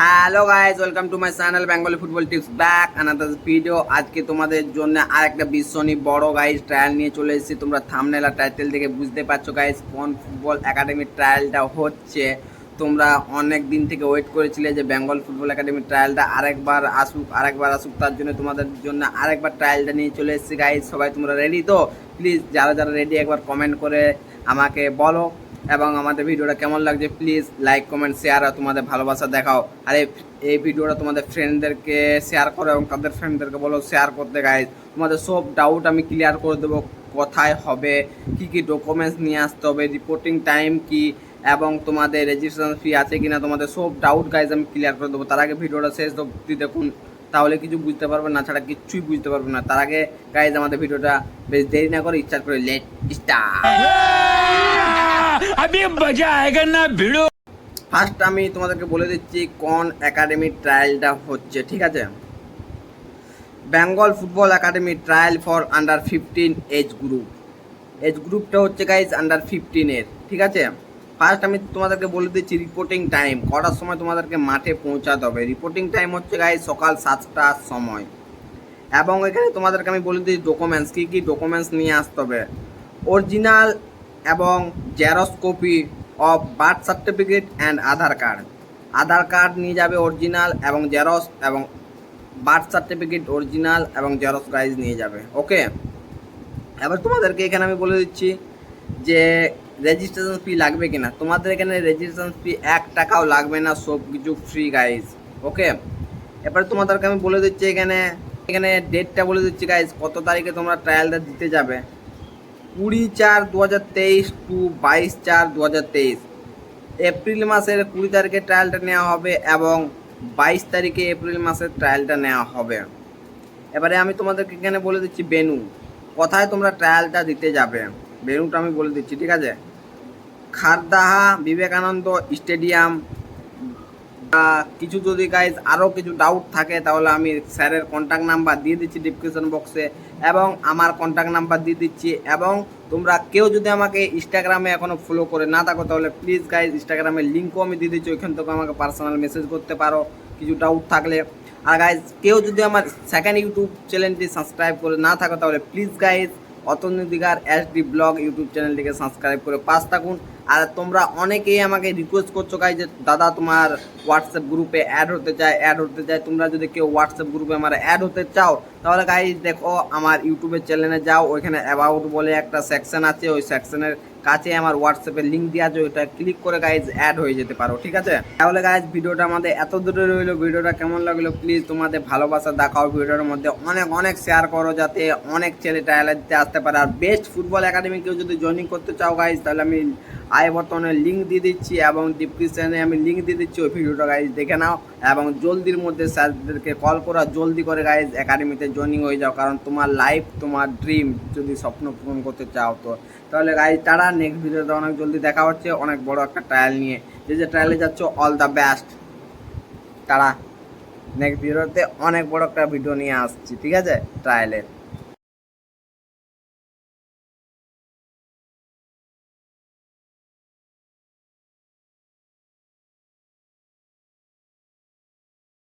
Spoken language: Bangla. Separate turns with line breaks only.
Hello guys, welcome to my channel Bengali football tips back another video. আজকে তোমাদের জন্য আরেকটা ভীষণই বড় গাইজ ট্রায়াল নিয়ে চলে এসেছি। তোমরা থাম্বনেল আর টাইটেল দেখে বুঝতে পারছো গাইজ কোন ফুটবল একাডেমির ট্রায়ালটা হচ্ছে। তোমরা অনেক দিন থেকে ওয়েট করেছিলে যে বেঙ্গল ফুটবল একাডেমির ট্রায়ালটা আরেকবার আসুক, তার জন্য তোমাদের জন্য আরেকবার ট্রায়ালটা নিয়ে চলে এসেছি গাইজ। সবাই তোমরা রেডি তো? প্লিজ যারা যারা রেডি একবার কমেন্ট করে আমাকে বলো, এবং আমাদের ভিডিওটা কেমন লাগছে প্লিজ লাইক কমেন্ট শেয়ার আর তোমাদের ভালোবাসা দেখাও। আর এই ভিডিওটা তোমাদের ফ্রেন্ডদেরকে শেয়ার করো এবং তাদের ফ্রেন্ডদেরকে বলো শেয়ার করতে গাইজ। তোমাদের সব ডাউট আমি ক্লিয়ার করে দেবো, কোথায় হবে, কি কি ডকুমেন্টস নিয়ে আসতে হবে, রিপোর্টিং টাইম কি, এবং তোমাদের রেজিস্ট্রেশন ফি আছে কিনা, তোমাদের সব ডাউট গাইজ আমি ক্লিয়ার করে দেবো। তার আগে ভিডিওটা শেষ অবধি দেখুন, তাহলে কিছু বুঝতে পারবেন না, ছাড়া কিচ্ছুই বুঝতে পারবেন না। তার আগে গাইজ আমাদের ভিডিওটা বেশ দেরি না করে স্টার্ট করে লেট স্টার্ট।
अभी मजा आएगा ना भिड़ो।
ফার্স্ট আমি তোমাদেরকে বলে দিচ্ছি কোন একাডেমির ট্রায়ালটা হচ্ছে, ঠিক আছে? Bengal football academy trial for under 15 age গ্রুপটা হচ্ছে গাইজ আন্ডার 15-এর, ঠিক আছে? ফার্স্ট আমি তোমাদেরকে বলে দিচ্ছি রিপোর্টিং টাইম, কটার সময় তোমাদেরকে মাঠে পৌঁছাতে হবে। রিপোর্টিং টাইম হচ্ছে গাইজ সকাল 7টার সময়। এবং এখানে তোমাদেরকে আমি বলে দিচ্ছি ডকুমেন্টস, কী কী ডকুমেন্টস নিয়ে আসতে হবে। অরিজিনাল এবং xerox copy of birth certificate and Aadhaar card নিয়ে যাবে অরিজিনাল এবং জেরক্স, এবং বার্থ সার্টিফিকেট অরিজিনাল এবং জেরক্স গাইজ নিয়ে যাবে। ওকে, এবার তোমাদেরকে এখানে আমি বলে দিচ্ছি যে রেজিস্ট্রেশন ফি লাগবে কিনা। তোমাদের এখানে রেজিস্ট্রেশন ফি 1 টাকাও লাগবে না, সব কিছু ফ্রি গাইজ। ওকে, এবার তোমাদেরকে আমি বলে দিচ্ছি এখানে ডেটটা বলে দিচ্ছি গাইজ, কত তারিখে তোমরা ট্রায়ালটা দিতে যাবে। 20/4/2023 টু 22/4/2023। এপ্রিল মাসের 20 তারিখে ট্রায়ালটা নেওয়া হবে এবং 22 তারিখে এপ্রিল মাসের ট্রায়ালটা নেওয়া হবে। এবারে আমি তোমাদেরকে এখানে বলে দিচ্ছি বেনু, কোথায় তোমরা ট্রায়ালটা দিতে যাবে। বেনুটা আমি বলে দিচ্ছি, ঠিক আছে? খারদাহা বিবেকানন্দ স্টেডিয়াম। কিছু যদি গাইজ আরও কিছু ডাউট থাকে তাহলে আমি স্যারের কন্ট্যাক্ট নাম্বার দিয়ে দিচ্ছি ডিসক্রিপশন বক্সে, এবং আমার কন্ট্যাক্ট নাম্বার দিয়ে দিচ্ছি। এবং তোমরা কেউ যদি আমাকে ইনস্টাগ্রামে এখনও ফলো করে না থাকো তাহলে প্লিজ গাইজ ইনস্টাগ্রামের লিঙ্কও আমি দিয়ে দিচ্ছি, ওইখান থেকে আমাকে পার্সোনাল মেসেজ করতে পারো কিছু ডাউট থাকলে। আর গাইজ কেউ যদি আমার সেকেন্ড ইউটিউব চ্যানেলটি সাবস্ক্রাইব করে না থাকো তাহলে please guys Atanu Digar SD blog YouTube চ্যানেলটিকে সাবস্ক্রাইব করে পাশ থাকুন। আর তোমরা অনেকেই আমাকে রিকোয়েস্ট করছো গাইজ যে দাদা তোমার হোয়াটসঅ্যাপ গ্রুপে অ্যাড হতে চায়। তোমরা যদি কেউ হোয়াটসঅ্যাপ গ্রুপে আমার অ্যাড হতে চাও তাহলে গাইজ দেখো আমার ইউটিউবের চ্যানেলে যাও, ওইখানে অ্যাবাউট বলে একটা সেকশন আছে, ওই সেকশনের কাছে আমার হোয়াটসঅ্যাপের লিঙ্ক দেওয়া আছে, ওইটা ক্লিক করে গাইজ অ্যাড হয়ে যেতে পারো, ঠিক আছে? তাহলে গাইজ ভিডিওটা আমাদের এত দূরে রইলো। ভিডিওটা কেমন লাগলো প্লিজ তোমাদের ভালোবাসা দেখাও, ভিডিওর মধ্যে অনেক শেয়ার করো যাতে অনেক ছেলে ট্রায়ালে দিতে আসতে পারে। আর বেস্ট ফুটবল একাডেমি কেউ যদি জয়েনিং করতে চাও গাইজ তাহলে আমি আই বর্তমানে লিঙ্ক দিয়ে দিচ্ছি এবং ডিসক্রিপশনে আমি লিঙ্ক দিয়ে দিচ্ছি, ওই ভিডিওটা গাইজ দেখে নাও এবং জলদির মধ্যে স্যারদেরকে কল করা, জলদি করে গাইজ একাডেমিতে জয়েনিং হয়ে যাও। কারণ তোমার লাইফ, তোমার ড্রিম যদি স্বপ্ন পূরণ করতে চাও তো তাহলে গাইজ তারা নেক্সট ভিডিওতে অনেক জলদি দেখা হচ্ছে অনেক বড় একটা ট্রায়াল নিয়ে। যে ট্রায়ালে যাচ্ছ অল দ্য বেস্ট। তারা নেক্সট ভিডিওতে অনেক বড় একটা ভিডিও নিয়ে আসছি, ঠিক আছে, ট্রায়ালের।